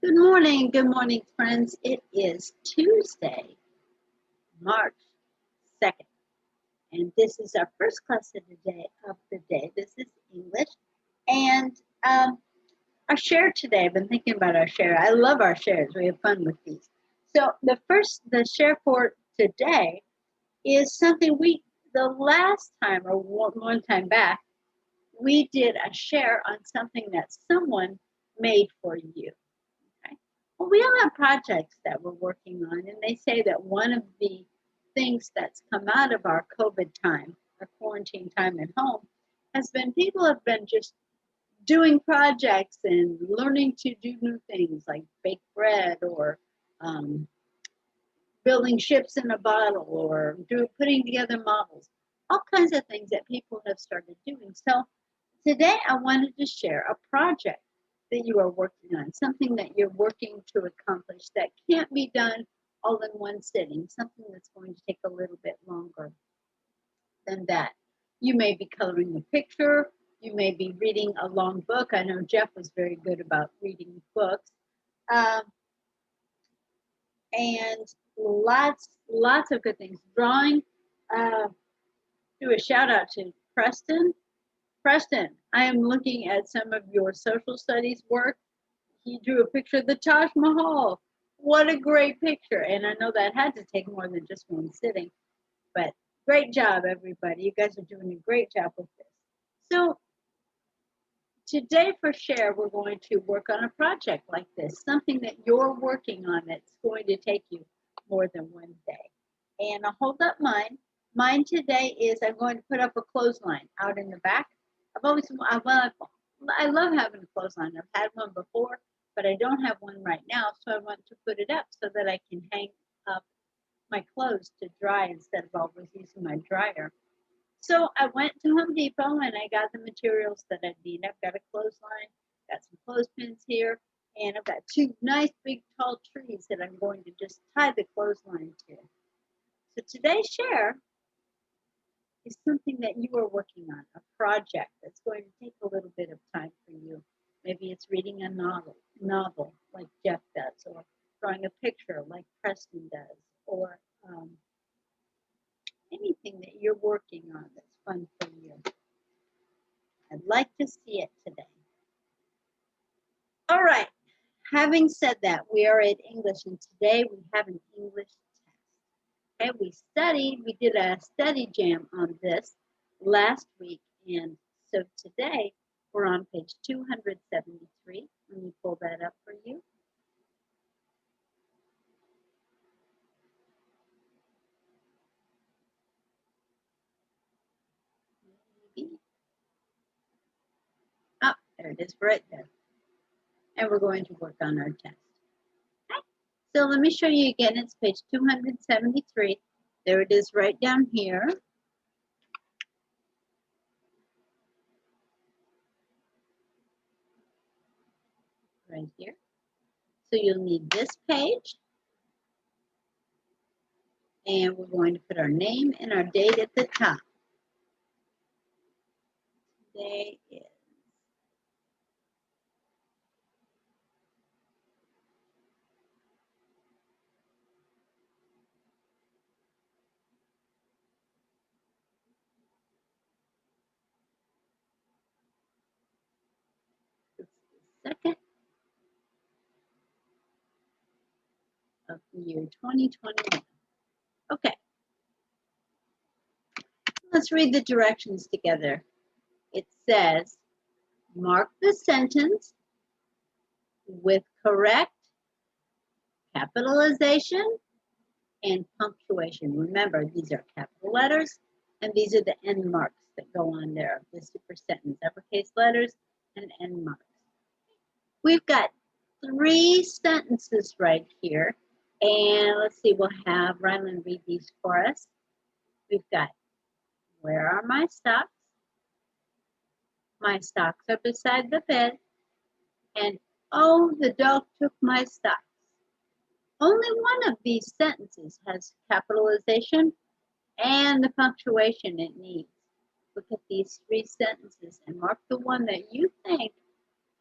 Good morning, friends. It is Tuesday, March 2nd, and this is our first class of the day. This is English, and our share today. I've been thinking about our share. I love our shares. We have fun with these. So the share for today is something the last time or one time back, we did a share on something that someone made for you. Okay. Well, we all have projects that we're working on, and they say that one of the things that's come out of our COVID time, our quarantine time at home, has been people have been just doing projects and learning to do new things like bake bread or um, building ships in a bottle or putting together models, all kinds of things that people have started doing. So today I wanted to share a project that you are working on, something that you're working to accomplish that can't be done all in one sitting, something that's going to take a little bit longer than that. You may be coloring a picture, you may be reading a long book. I know Jeff was very good about reading books. And lots of good things. Drawing, do a shout out to Preston. Preston, I am looking at some of your social studies work. He drew a picture of the Taj Mahal. What a great picture. And I know that had to take more than just one sitting, but great job, everybody. You guys are doing a great job with this. So today for share, we're going to work on a project like this, something that you're working on that's going to take you more than one day. And I'll hold up mine. Mine today is I'm going to put up a clothesline out in the back. I love having a clothesline. I've had one before, but I don't have one right now, so I want to put it up so that I can hang up my clothes to dry instead of always using my dryer. So I went to Home Depot and I got the materials that I need. I've got a clothesline, got some clothespins here, and I've got two nice big tall trees that I'm going to just tie the clothesline to. So today's share is something that you are working on, a project that's going to take a little bit of time for you. Maybe it's reading a novel like Jeff does, or drawing a picture like Preston does, or anything that you're working on that's fun for you. I'd like to see it today. All right. Having said that, we are at English, and today we have an English test. Okay, we did a study jam on this last week, and so today we're on page 273. Let me pull that up for you. Oh, there it is right there. And we're going to work on our test. Okay. So let me show you again. It's page 273. There it is right down here. Right here. So you'll need this page. And we're going to put our name and our date at the top. Today is the 2nd of the year 2021. Okay. Let's read the directions together. It says, mark the sentence with correct capitalization and punctuation. Remember, these are capital letters, and these are the end marks that go on there, the super sentence, uppercase letters and end marks. We've got 3 sentences right here, and let's see, we'll have Rylan read these for us. We've got, where are my socks? My socks are beside the bed, and oh, the dog took my socks. Only one of these sentences has capitalization and the punctuation it needs. Look at these 3 sentences and mark the one that you think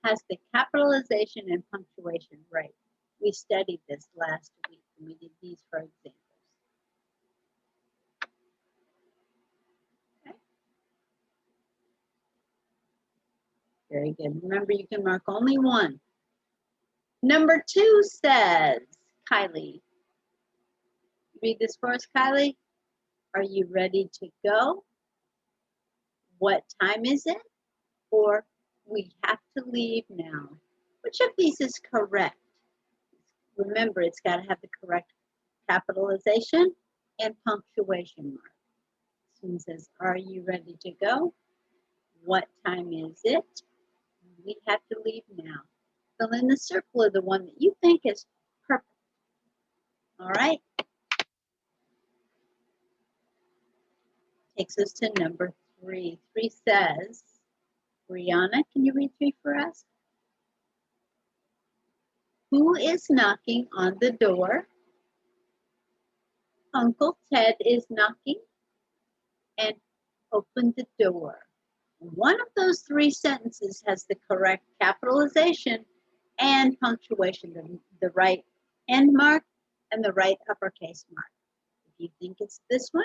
has the capitalization and punctuation right? We studied this last week and we did these for examples. Okay. Very good. Remember, you can mark only one. Number 2 says, Kylie. Read this for us, Kylie. Are you ready to go? What time is it? Or we have to leave now. Which of these is correct? Remember, it's got to have the correct capitalization and punctuation mark. This one says, are you ready to go? What time is it? We have to leave now. Fill in the circle of the one that you think is perfect. All right. Takes us to number 3. 3 says, Brianna, can you read 3 for us? Who is knocking on the door? Uncle Ted is knocking, and open the door. One of those 3 sentences has the correct capitalization and punctuation, the right end mark and the right uppercase mark. If you think it's this one,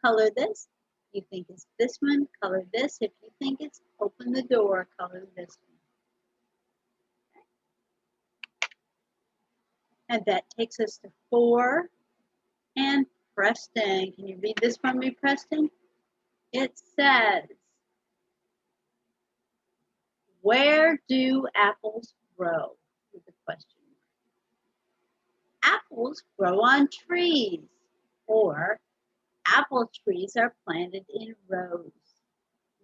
color this. If you think it's this one, color this. If you think it's open the door, color this one. And that takes us to 4. And Preston, can you read this for me, Preston? It says, where do apples grow? Is the question. Apples grow on trees, or apple trees are planted in rows.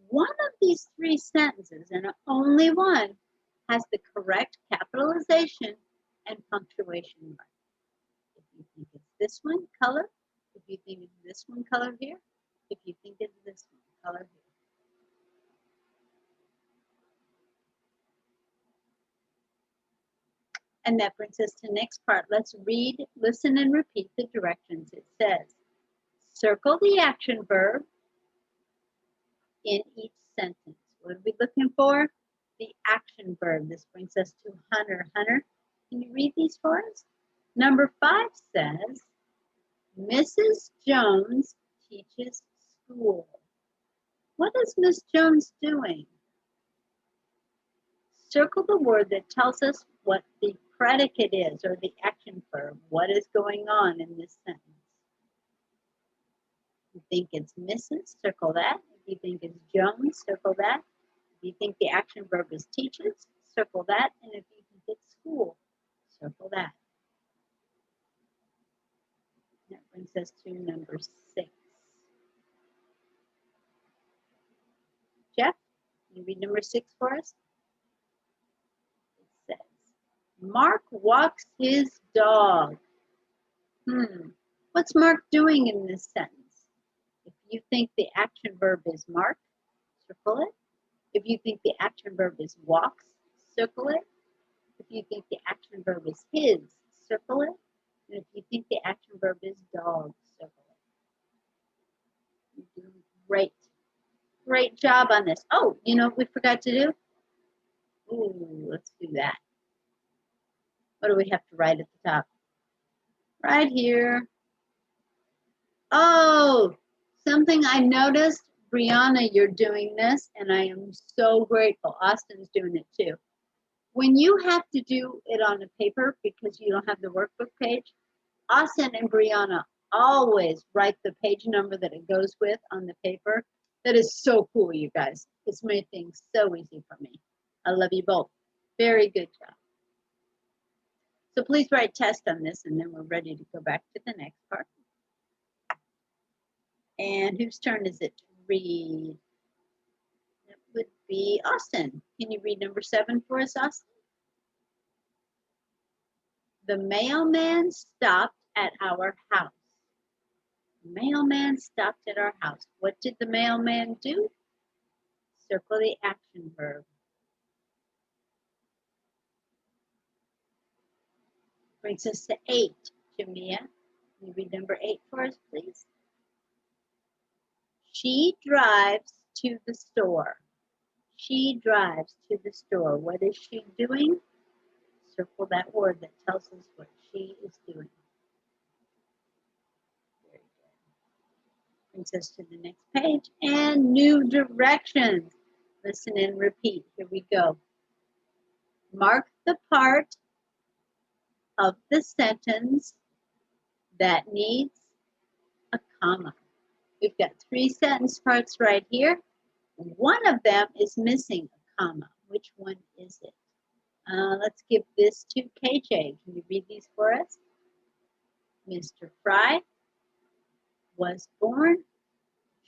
One of these 3 sentences, and only one, has the correct capitalization and punctuation mark. If you think it's this one, color. If you think it's this one, color here. If you think it's this one, color here. And that brings us to the next part. Let's read, listen, and repeat the directions. It says, circle the action verb in each sentence. What are we looking for? The action verb. This brings us to Hunter. Hunter, can you read these for us? Number 5 says, Mrs. Jones teaches school. What is Miss Jones doing? Circle the word that tells us what the predicate is, or the action verb. What is going on in this sentence? If you think it's Mrs., circle that. If you think it's Jones, circle that. If you think the action verb is teaches, circle that. And if you think it's school, circle that. That brings us to number 6. Jeff, can you read number 6 for us? It says, Mark walks his dog. What's Mark doing in this sentence? If you think the action verb is mark, circle it. If you think the action verb is walks, circle it. If you think the action verb is his, circle it. And if you think the action verb is dog, circle it. You're doing great. Great job on this. Oh, you know what we forgot to do? Ooh, let's do that. What do we have to write at the top? Right here. Oh, something I noticed. Brianna, you're doing this, and I am so grateful. Austin's doing it too. When you have to do it on a paper because you don't have the workbook page, Austin and Brianna always write the page number that it goes with on the paper. That is so cool, you guys. It's made things so easy for me. I love you both. Very good job. So please write test on this, and then we're ready to go back to the next part. And whose turn is it to read? It would be Austin. Can you read number 7 for us, Austin? The mailman stopped at our house. The mailman stopped at our house. What did the mailman do? Circle the action verb. Brings us to 8. Jamia, can you read number 8 for us, please? She drives to the store. She drives to the store. What is she doing? Circle that word that tells us what she is doing. Very good. Brings us to the next page. And new directions. Listen and repeat. Here we go. Mark the part of the sentence that needs a comma. We've got 3 sentence parts right here. One of them is missing a comma. Which one is it? Let's give this to KJ. Can you read these for us? Mr. Fry was born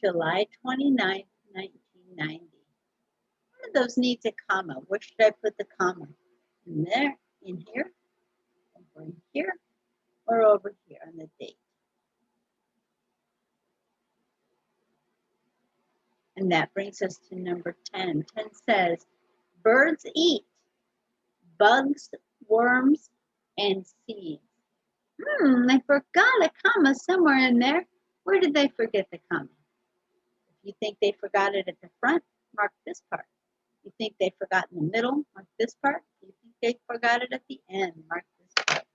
July 29, 1990. One of those needs a comma. Where should I put the comma? In there, in here, over in here, or over here on the date? And that brings us to number 10. 10 says, birds eat bugs, worms, and seeds. They forgot a comma somewhere in there. Where did they forget the comma? If you think they forgot it at the front, mark this part. You think they forgot in the middle, mark this part. You think they forgot it at the end, mark this part.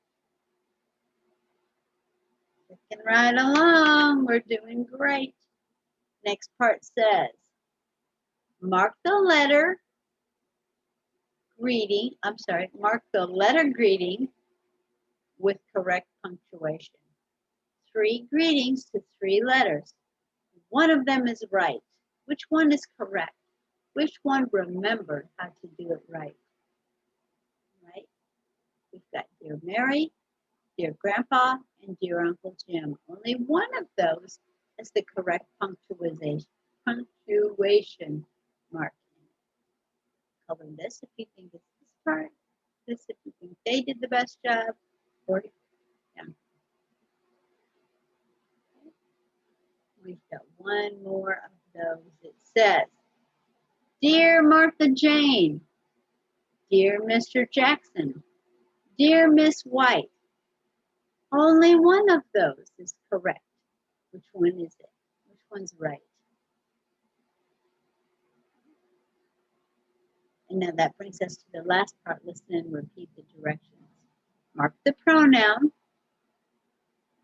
Clicking right along, we're doing great. Next part says, mark the letter greeting with correct punctuation. 3 greetings to 3 letters. One of them is right. Which one is correct? Which one remembered how to do it right? Right? We've got Dear Mary, Dear Grandpa, and Dear Uncle Jim. Only one of those is the correct punctuation marking. Color this if you think it's this part, this if you think they did the best job, or yeah. We've got one more of those. It says, Dear Martha Jane, Dear Mr. Jackson, Dear Miss White. Only one of those is correct. Which one is it? Which one's right? And now that brings us to the last part. Listen and repeat the directions. Mark the pronoun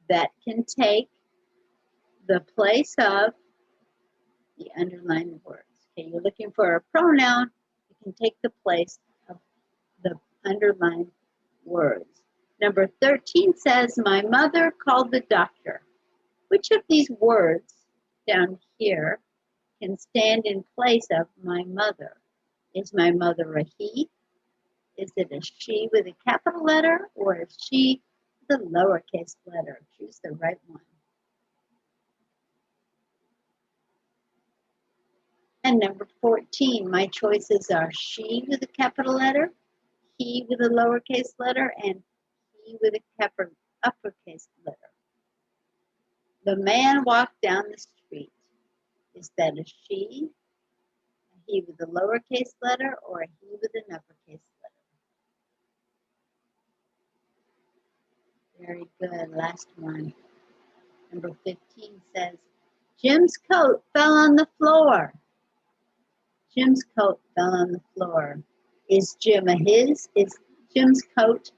that can take the place of the underlined words. Okay, you're looking for a pronoun that can take the place of the underlined words. Number 13 says, my mother called the doctor. Which of these words down here can stand in place of my mother? Is my mother a he? Is it a she with a capital letter, or is she with a lowercase letter? Choose the right one. And number 14, my choices are she with a capital letter, he with a lowercase letter, and he with a uppercase letter. The man walked down the street. Is that a she, a he with a lowercase letter, or a he with an uppercase letter? Very good. Last one. Number 15 says, Jim's coat fell on the floor. Jim's coat fell on the floor. Is Jim a his? Is Jim's coat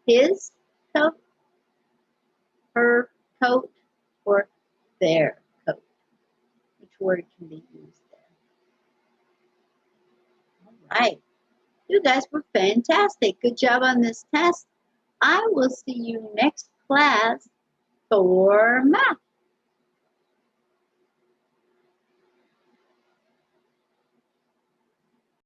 his coat, her coat, or their coat? Which word can be used there? All right. You guys were fantastic. Good job on this test. I will see you next class for math.